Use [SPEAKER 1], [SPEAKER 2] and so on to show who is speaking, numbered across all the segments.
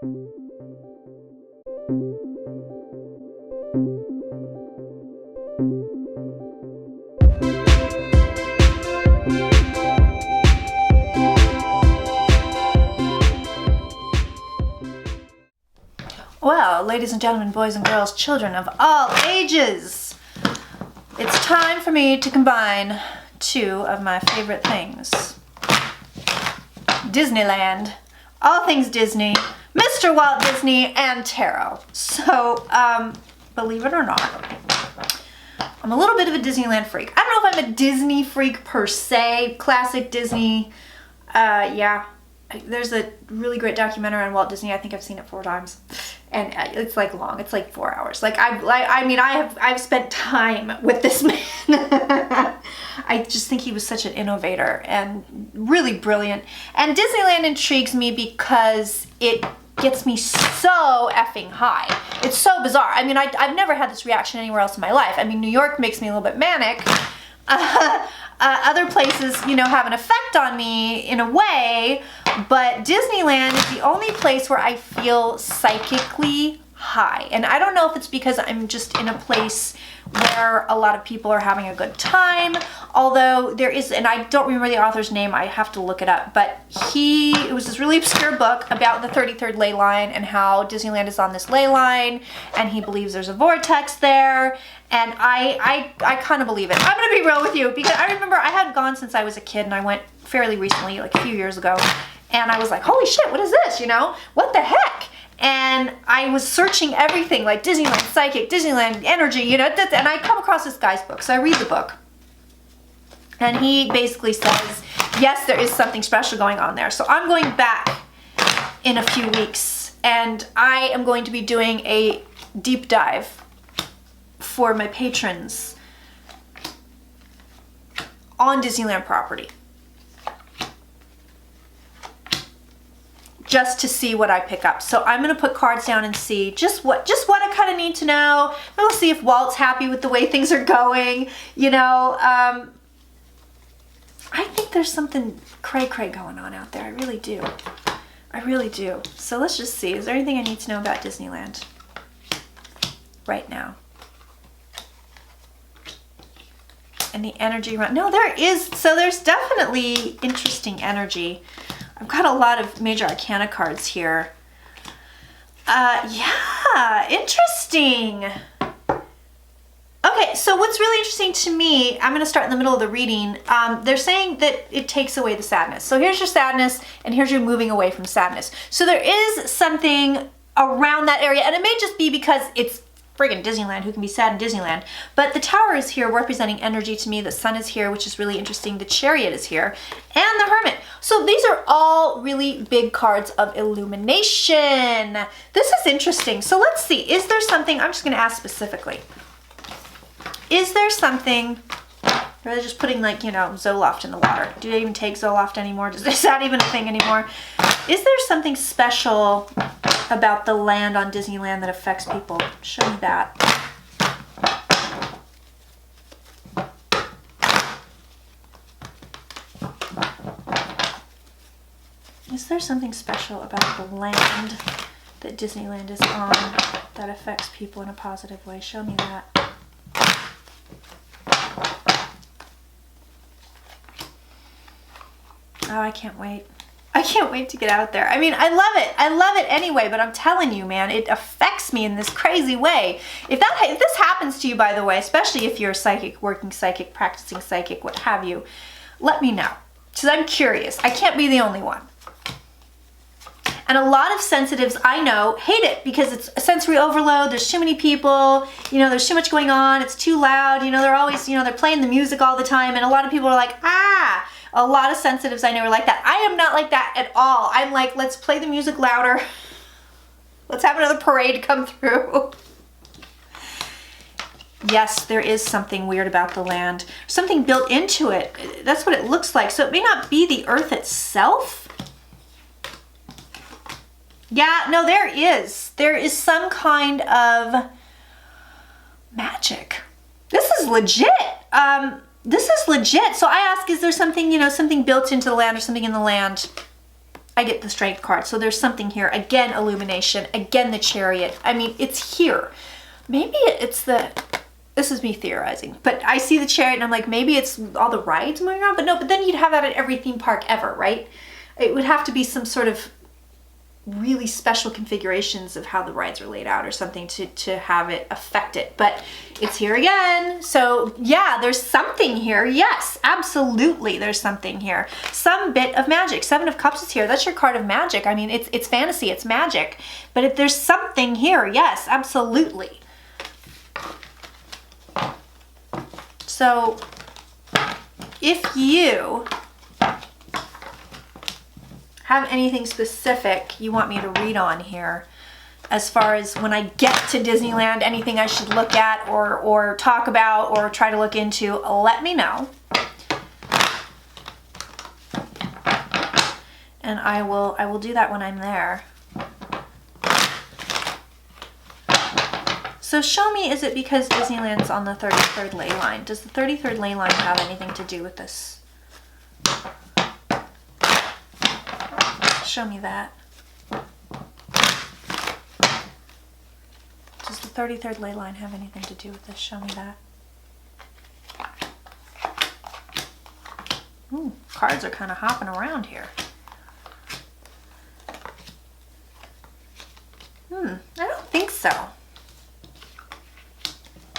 [SPEAKER 1] Well, ladies and gentlemen, boys and girls, children of all ages, it's time for me to combine two of my favorite things. Disneyland, all things Disney, Mr. Walt Disney, and tarot. So, believe it or not, I'm a little bit of a Disneyland freak. I don't know if I'm a Disney freak per se, classic Disney, yeah. There's a really great documentary on Walt Disney. I think I've seen it 4 times, and it's like long. It's like 4 hours. Like I've spent time with this man. I just think he was such an innovator and really brilliant. And Disneyland intrigues me because it gets me so effing high. It's so bizarre. I mean, I've never had this reaction anywhere else in my life. I mean, New York makes me a little bit manic. Other places, you know, have an effect on me in a way, but Disneyland is the only place where I feel psychically high. And I don't know if it's because I'm just in a place where a lot of people are having a good time, although there is, and I don't remember the author's name, I have to look it up, but it was this really obscure book about the 33rd ley line and how Disneyland is on this ley line, and he believes there's a vortex there, and I kind of believe it. I'm gonna be real with you, because I remember I hadn't gone since I was a kid, and I went fairly recently, like a few years ago, and I was like, holy shit, what is this, you know? What the heck? And I was searching everything, like Disneyland Psychic, Disneyland Energy, you know, and I come across this guy's book. So I read the book. And he basically says, yes, there is something special going on there. So I'm going back in a few weeks, and I am going to be doing a deep dive for my patrons on Disneyland property, just to see what I pick up. So I'm gonna put cards down and see just what I kind of need to know. We'll see if Walt's happy with the way things are going. You know, I think there's something cray-cray going on out there. I really do. I really do. So let's just see. Is there anything I need to know about Disneyland right now? And the energy around. No, there is. So there's definitely interesting energy. I've got a lot of major arcana cards here. Yeah, interesting. Okay, so what's really interesting to me, I'm gonna start in the middle of the reading. They're saying that it takes away the sadness. So here's your sadness, and here's your moving away from sadness. So there is something around that area, and it may just be because it's friggin' Disneyland, who can be sad in Disneyland. But the Tower is here representing energy to me. The Sun is here, which is really interesting. The Chariot is here, and the Hermit. So these are all really big cards of illumination. This is interesting. So let's see, is there something, I'm just gonna ask specifically. Is there something, or are they just putting, like, you know, Zoloft in the water? Do they even take Zoloft anymore? Is that even a thing anymore? Is there something special about the land on Disneyland that affects people? Show me that. Is there something special about the land that Disneyland is on that affects people in a positive way? Show me that. Oh, I can't wait. I can't wait to get out there. I mean, I love it. I love it anyway, but I'm telling you, man, it affects me in this crazy way. If this happens to you, by the way, especially if you're a psychic, working psychic, practicing psychic, what have you, let me know, because I'm curious. I can't be the only one. And a lot of sensitives I know hate it because it's a sensory overload. There's too many people, you know, there's too much going on. It's too loud. You know, they're always, you know, they're playing the music all the time. And a lot of people are like, ah. A lot of sensitives I know are like that. I am not like that at all. I'm like, let's play the music louder. Let's have another parade come through. Yes, there is something weird about the land. Something built into it. That's what it looks like. So it may not be the earth itself. Yeah, no, there is. There is some kind of magic. This is legit. This is legit. So I ask, is there something, you know, something built into the land or something in the land I get the Strength card. So there's something here. Again, illumination. Again, the Chariot. I mean, it's here. Maybe it's the... This is me theorizing, but I see the Chariot and I'm like, maybe it's all the rides moving around, but no, but then you'd have that at every theme park ever, right? It would have to be some sort of really special configurations of how the rides are laid out or something to have it affect it, but it's here again. So yeah, there's something here. Yes, absolutely, there's something here. Some bit of magic. 7 of Cups is here. That's your card of magic. I mean, it's fantasy, it's magic, but if there's something here, yes, absolutely. So if you have anything specific you want me to read on here, as far as when I get to Disneyland, anything I should look at or talk about or try to look into, let me know. And I will do that when I'm there. So show me, is it because Disneyland's on the 33rd ley line? Does the 33rd ley line have anything to do with this? Show me that. Does the 33rd ley line have anything to do with this? Show me that. Ooh, cards are kind of hopping around here. I don't think so.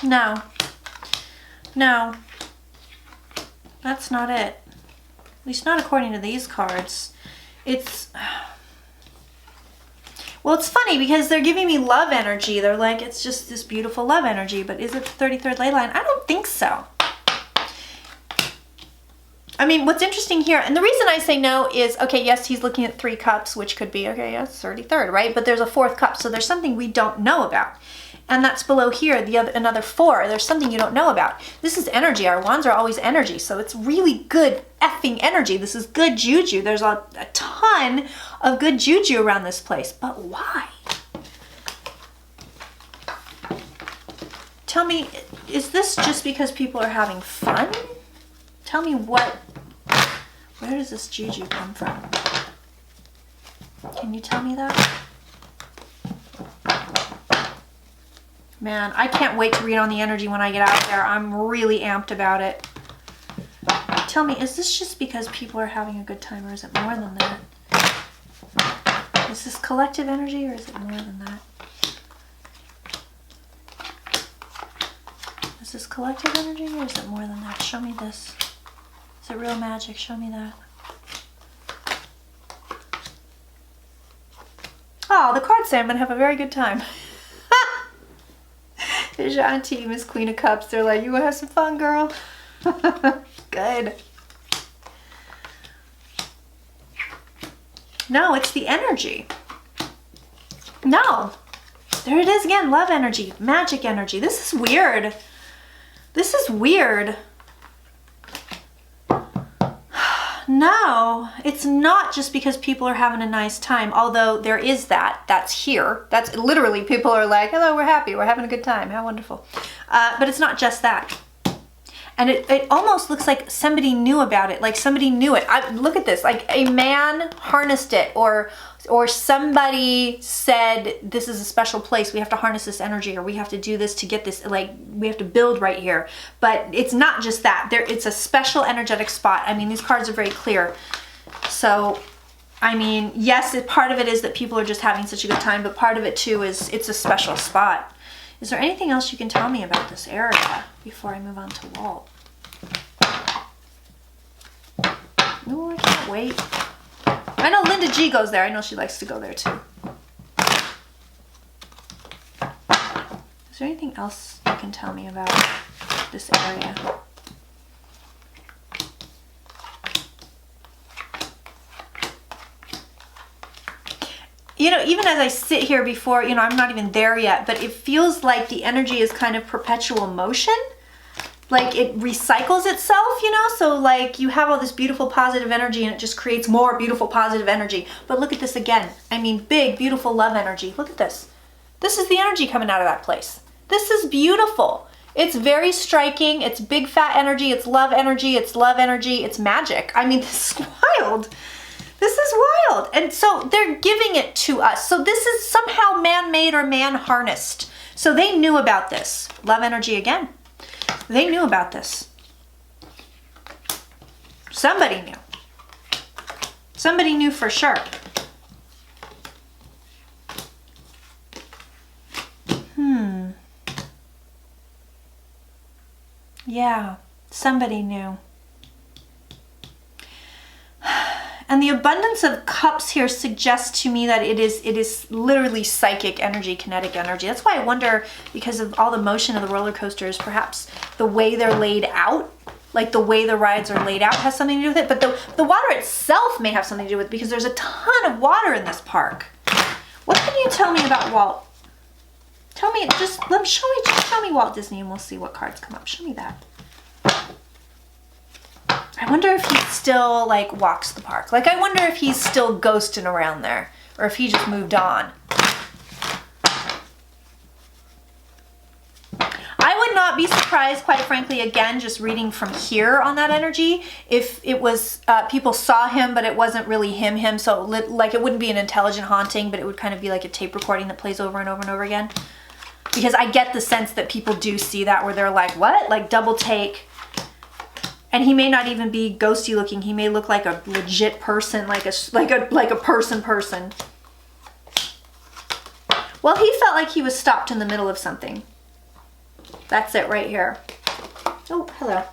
[SPEAKER 1] No. No. That's not it. At least not according to these cards. It's... Well, it's funny because they're giving me love energy. They're like, it's just this beautiful love energy, but is it the 33rd ley line? I don't think so. I mean, what's interesting here, and the reason I say no is, okay, yes, he's looking at 3 cups, which could be, okay, yes, 33rd, right? But there's a 4th cup, so there's something we don't know about. And that's below here, another 4. There's something you don't know about. This is energy. Our wands are always energy, so it's really good effing energy. This is good juju. There's a ton of good juju around this place. But why? Tell me, is this just because people are having fun? Tell me where does this juju come from? Can you tell me that? Man, I can't wait to read on the energy when I get out there. I'm really amped about it. Tell me, is this just because people are having a good time, or is it more than that? Is this collective energy, or is it more than that? Is this collective energy, or is it more than that? Show me this. Is it real magic? Show me that. Oh, the cards say I'm going to have a very good time. There's your auntie, Miss Queen of Cups. They're like, you want to have some fun, girl? Good. No, it's the energy. No. There it is again. Love energy. Magic energy. This is weird. This is weird. No, it's not just because people are having a nice time, although there is that. That's here. That's literally people are like, hello, we're happy. We're having a good time. How wonderful. But it's not just that. And it almost looks like somebody knew about it. Like somebody knew it. Look at this. Like a man harnessed it, or somebody said, this is a special place. We have to harness this energy, or we have to do this to get this, like we have to build right here. But it's not just that. It's a special energetic spot. I mean, these cards are very clear. So, I mean, yes, part of it is that people are just having such a good time, but part of it too is it's a special spot. Is there anything else you can tell me about this area before I move on to Walt? Oh, I can't wait. I know Linda G goes there. I know she likes to go there too. Is there anything else you can tell me about this area? You know, even as I sit here before, you know, I'm not even there yet, but it feels like the energy is kind of perpetual motion. Like it recycles itself, you know? So like you have all this beautiful positive energy and it just creates more beautiful positive energy. But look at this again. I mean, big, beautiful love energy. Look at this. This is the energy coming out of that place. This is beautiful. It's very striking. It's big fat energy. It's love energy. It's love energy. It's magic. I mean, this is wild. This is wild. And so they're giving it to us. So this is somehow man-made or man-harnessed. So they knew about this. Love energy again. They knew about this. Somebody knew. Somebody knew for sure. Yeah, somebody knew. And the abundance of cups here suggests to me that it is literally psychic energy, kinetic energy. That's why I wonder, because of all the motion of the roller coasters, perhaps the way they're laid out, like the way the rides are laid out, has something to do with it. But the water itself may have something to do with it, because there's a ton of water in this park. What can you tell me about Walt? Tell me, just show me Walt Disney, and we'll see what cards come up. Show me that. I wonder if he still like walks the park. Like, I wonder if he's still ghosting around there, or if he just moved on. I would not be surprised, quite frankly, again, just reading from here on that energy, if it was people saw him, but it wasn't really him. So like, it wouldn't be an intelligent haunting, but it would kind of be like a tape recording that plays over and over and over again. Because I get the sense that people do see that, where they're like, what? Like, double take. And he may not even be ghosty looking. He may look like a legit person, like a person. Well, he felt like he was stopped in the middle of something. That's it right here. Oh, hello.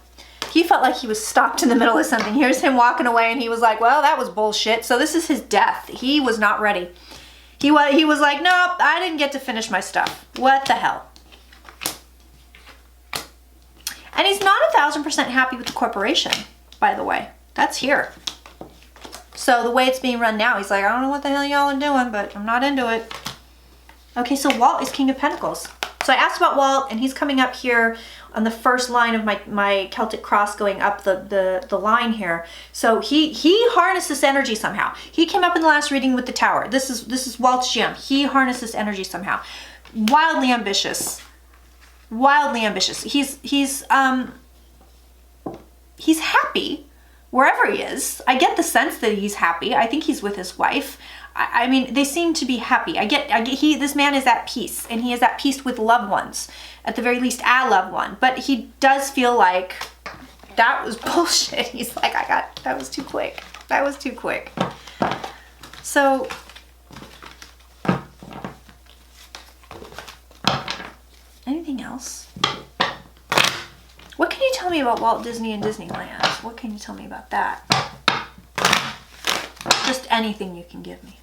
[SPEAKER 1] He felt like he was stopped in the middle of something. Here's him walking away, and he was like, well, that was bullshit. So this is his death. He was not ready. He was like, nope, I didn't get to finish my stuff. What the hell? And he's not 1,000% happy with the corporation, by the way. That's here. So the way it's being run now, he's like, I don't know what the hell y'all are doing, but I'm not into it. Okay, so Walt is King of Pentacles. So I asked about Walt, and he's coming up here on the first line of my Celtic cross, going up the line here. So he harnessed this energy somehow. He came up in the last reading with the Tower. This is Walt's gem. He harnessed this energy somehow. Wildly ambitious. Wildly ambitious. He's happy wherever he is. I get the sense that he's happy. I think he's with his wife. I mean, they seem to be happy. This man is at peace, and he is at peace with loved ones, at the very least a loved one. But he does feel like that was bullshit. He's like, that was too quick. That was too quick. So anything else? What can you tell me about Walt Disney and Disneyland? What can you tell me about that? Just anything you can give me.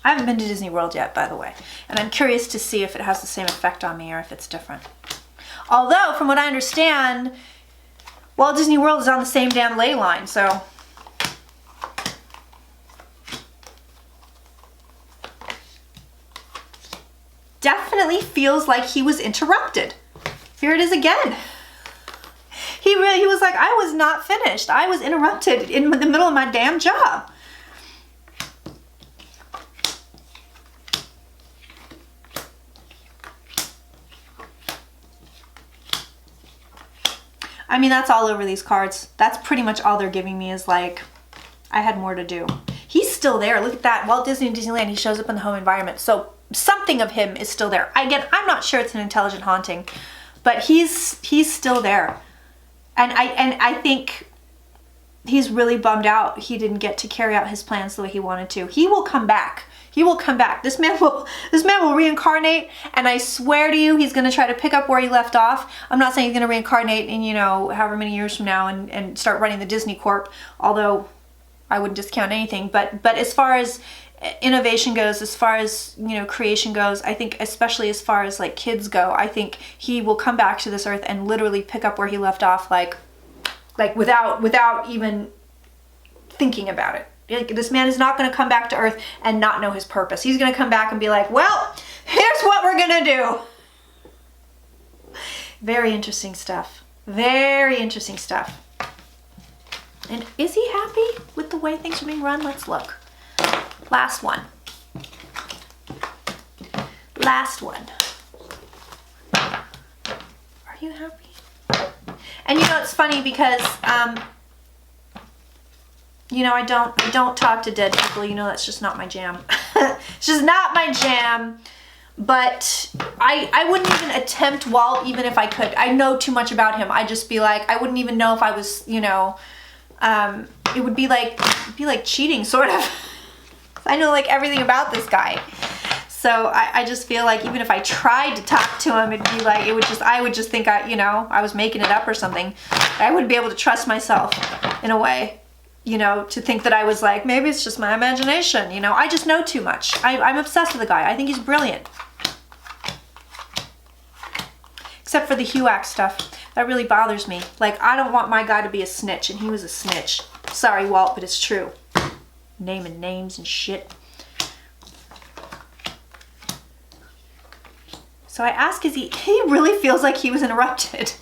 [SPEAKER 1] I haven't been to Disney World yet, by the way, and I'm curious to see if it has the same effect on me or if it's different. Although, from what I understand, Walt Disney World is on the same damn ley line, so. Definitely feels like he was interrupted. Here it is again. He was like, I was not finished. I was interrupted in the middle of my damn job. I mean, that's all over these cards. That's pretty much all they're giving me, is like, I had more to do. He's still there. Look at that. Walt Disney and Disneyland, he shows up in the home environment. So something of him is still there. Again, I'm not sure it's an intelligent haunting, but he's still there. And I think he's really bummed out he didn't get to carry out his plans the way he wanted to. He will come back. He will come back. This man will reincarnate, and I swear to you, he's going to try to pick up where he left off. I'm not saying he's going to reincarnate in, however many years from now and start running the Disney Corp, although I wouldn't discount anything. But as far as innovation goes, as far as, creation goes, I think especially as far as like kids go, I think he will come back to this earth and literally pick up where he left off, like without even thinking about it. This man is not going to come back to earth and not know his purpose. He's going to come back and be like, well, here's what we're going to do. Very interesting stuff. Very interesting stuff. And is he happy with the way things are being run? Let's look. Last one. last one. Are you happy? And you know, it's funny because, you know, I don't talk to dead people. You know, that's just not my jam. It's just not my jam. But I wouldn't even attempt Walt even if I could. I know too much about him. I'd just be like, I wouldn't even know if I was, you know, it would be like cheating, sort of. I know like everything about this guy. So I just feel like even if I tried to talk to him, it'd be like, I would just think you know, I was making it up or something. I wouldn't be able to trust myself in a way, you know, to think that I was like, maybe it's just my imagination, you know. I just know too much. I'm obsessed with the guy. I think he's brilliant. Except for the xoxox stuff. That really bothers me. Like, I don't want my guy to be a snitch, and he was a snitch. Sorry, Walt, but it's true. Naming names and shit. So I ask, he really feels like he was interrupted.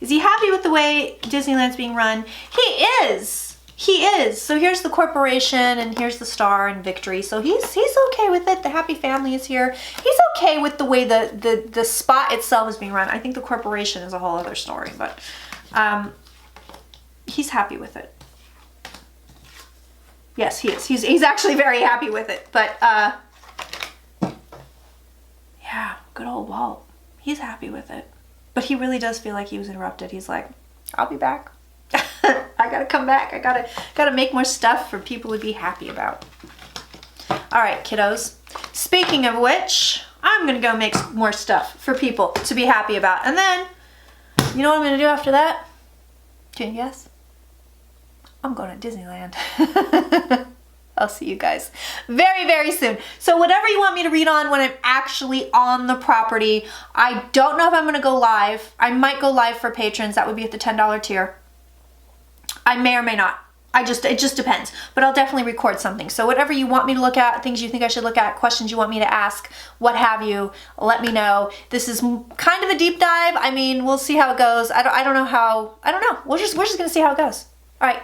[SPEAKER 1] Is he happy with the way Disneyland's being run? He is. He is. So here's the corporation, and here's the star and victory. So he's okay with it. The happy family is here. He's okay with the way the spot itself is being run. I think the corporation is a whole other story, but he's happy with it. Yes, he is. He's actually very happy with it. But yeah, good old Walt. He's happy with it. But he really does feel like he was interrupted. He's like, I'll be back. I gotta come back. I gotta make more stuff for people to be happy about. All right, kiddos. Speaking of which, I'm gonna go make more stuff for people to be happy about. And then, you know what I'm gonna do after that? Can you guess? I'm going to Disneyland. I'll see you guys very, very soon. So whatever you want me to read on when I'm actually on the property, I don't know if I'm going to go live. I might go live for patrons. That would be at the $10 tier. I may or may not. It just depends. But I'll definitely record something. So whatever you want me to look at, things you think I should look at, questions you want me to ask, what have you, let me know. This is kind of a deep dive. I mean, we'll see how it goes. I don't know. We're just going to see how it goes. All right.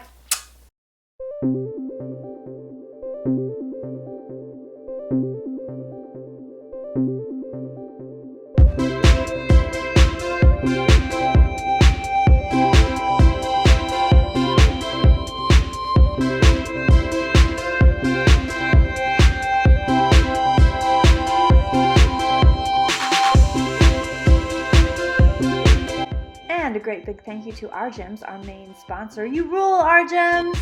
[SPEAKER 1] And a great big thank you to Our Gems, our main sponsor. You rule, Our Gems!